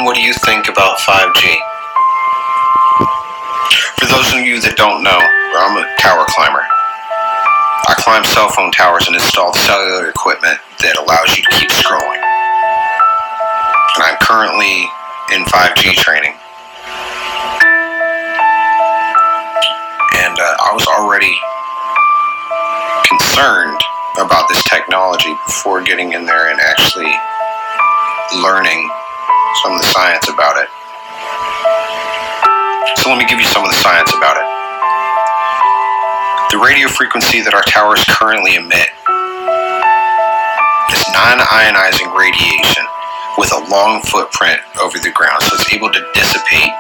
Gentlemen, what do you think about 5G? For those of you that don't know, I'm a tower climber. I climb cell phone towers and install cellular equipment that allows you to keep scrolling. And I'm currently in 5G training. And I was already concerned about this technology before getting in there and actually learning some of the science about it. So let me give you some of the science about it. The radio frequency that our towers currently emit is non-ionizing radiation with a long footprint over the ground, so it's able to dissipate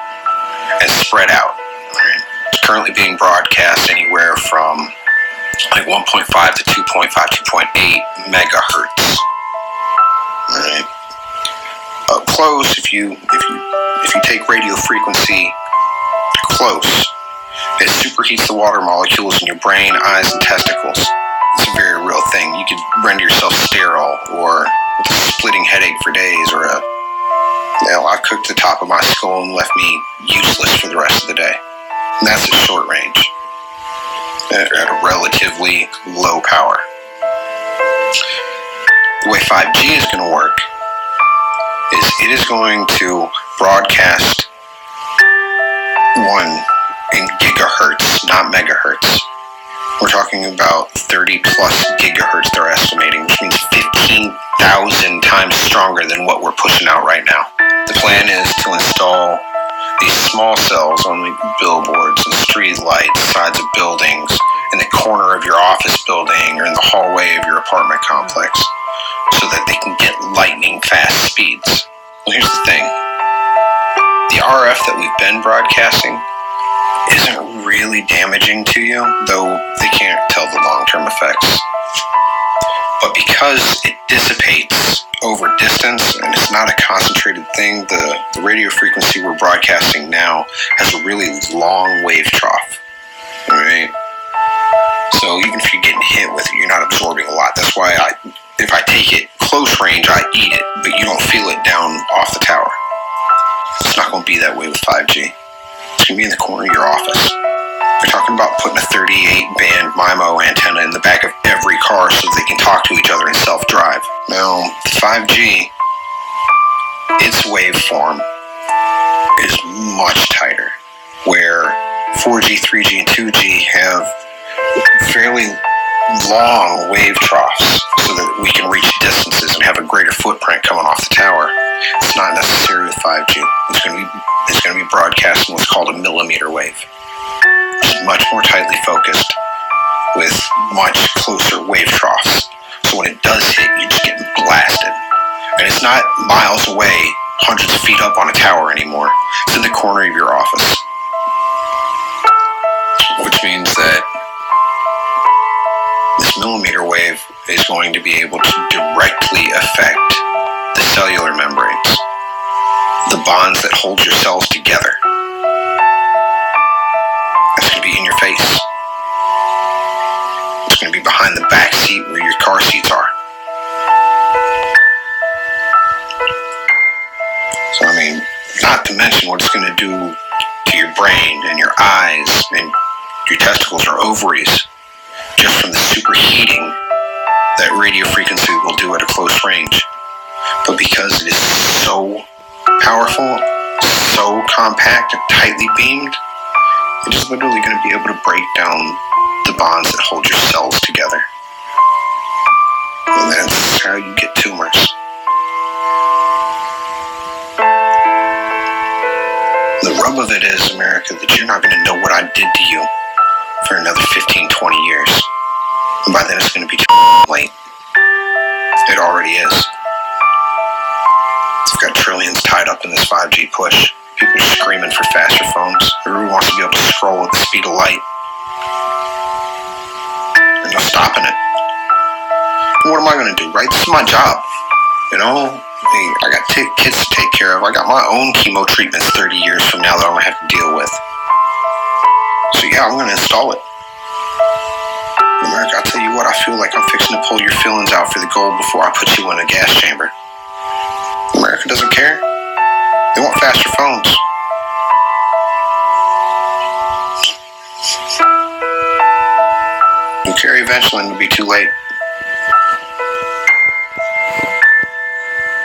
and spread out. It's currently being broadcast anywhere from like 1.5 to 2.5, 2.8 megahertz. Right. Up close, if you take radio frequency close, it superheats the water molecules in your brain, eyes, and testicles. It's a very real thing. You could render yourself sterile or with a splitting headache for days, or I've cooked the top of my skull and left me useless for the rest of the day. And that's at short range, at a relatively low power. The way 5G is going to work is it is going to broadcast in gigahertz, not megahertz. We're talking about 30 plus gigahertz they're estimating, which means 15,000 times stronger than what we're pushing out right now. The plan is to install these small cells on the billboards and street lights, sides of buildings, in the corner of your office building or in the hallway of your apartment complex, so that they can get lightning fast speeds. Well, here's the thing. The RF that we've been broadcasting isn't really damaging to you, though they can't tell the long-term effects. But because it dissipates over distance and it's not a concentrated thing, the radio frequency we're broadcasting now has a really long wave trough. Alright? So even if you're getting hit with it, you're not absorbing a lot. That's why if I take it close range, I eat it, but you don't feel it down off the tower. It's not going to be that way with 5G. It's going to be in the corner of your office. They're talking about putting a 38-band MIMO antenna in the back of every car so they can talk to each other and self-drive. Now, 5G, its waveform is much tighter, where 4G, 3G, and 2G have fairly long wave troughs so that we can reach distances and have a greater footprint coming off the tower. It's not necessary with 5G. It's going to be broadcasting what's called a millimeter wave, which is much more tightly focused with much closer wave troughs. So when it does hit, you just get blasted. And it's not miles away, hundreds of feet up on a tower anymore. It's in the corner of your office. Which means that this millimeter wave is going to be able to directly affect the cellular membranes, the bonds that hold your cells together. It's going to be in your face. It's going to be behind the back seat where your car seats are. So, I mean, not to mention what it's going to do to your brain and your eyes and your testicles or ovaries, just from the superheating that radio frequency will do at a close range. But because it is so powerful, so compact and tightly beamed, it is literally going to be able to break down the bonds that hold your cells together. And that's how you get tumors. The rub of it is, America, that you're not going to know what I did to you for another 15, 20 years. And by then it's going to be too late. It already is. We've got trillions tied up in this 5G push. People are screaming for faster phones. Everyone wants to be able to scroll at the speed of light. There's no stopping it. And what am I going to do, right? This is my job. You know? Hey, I got kids to take care of. I got my own chemo treatments 30 years from now that I'm going to have to deal with. So yeah, I'm going to install it. America, I'll tell you what, I feel like I'm fixing to pull your feelings out for the gold before I put you in a gas chamber. America doesn't care. They want faster phones. You carry eventually and it'll be too late.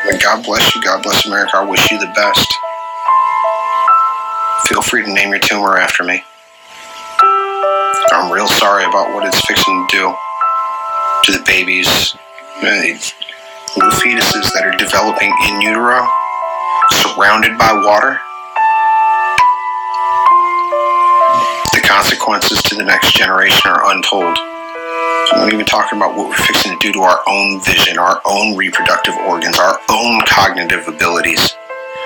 But God bless you. God bless America. I wish you the best. Feel free to name your tumor after me. I'm real sorry about what it's fixing to do to the babies, little fetuses that are developing in utero, surrounded by water. The consequences to the next generation are untold. I'm not even talking about what we're fixing to do to our own vision, our own reproductive organs, our own cognitive abilities.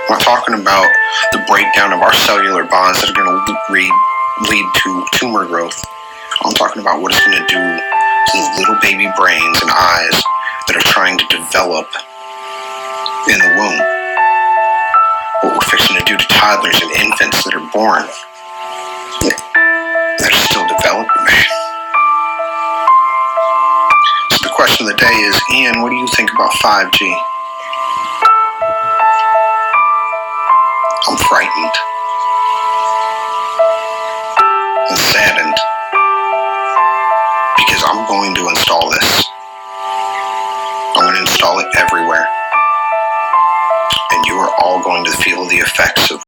I'm not talking about the breakdown of our cellular bonds that are going to lead to tumor growth. I'm talking about what it's going to do to the little baby brains and eyes that are trying to develop in the womb. What we're fixing to do to toddlers and infants that are born, that are still developing, man. So the question of the day is, Ian, what do you think about 5G? I'm frightened and saddened because I'm going to install this. I'm going to install it everywhere. And you are all going to feel the effects of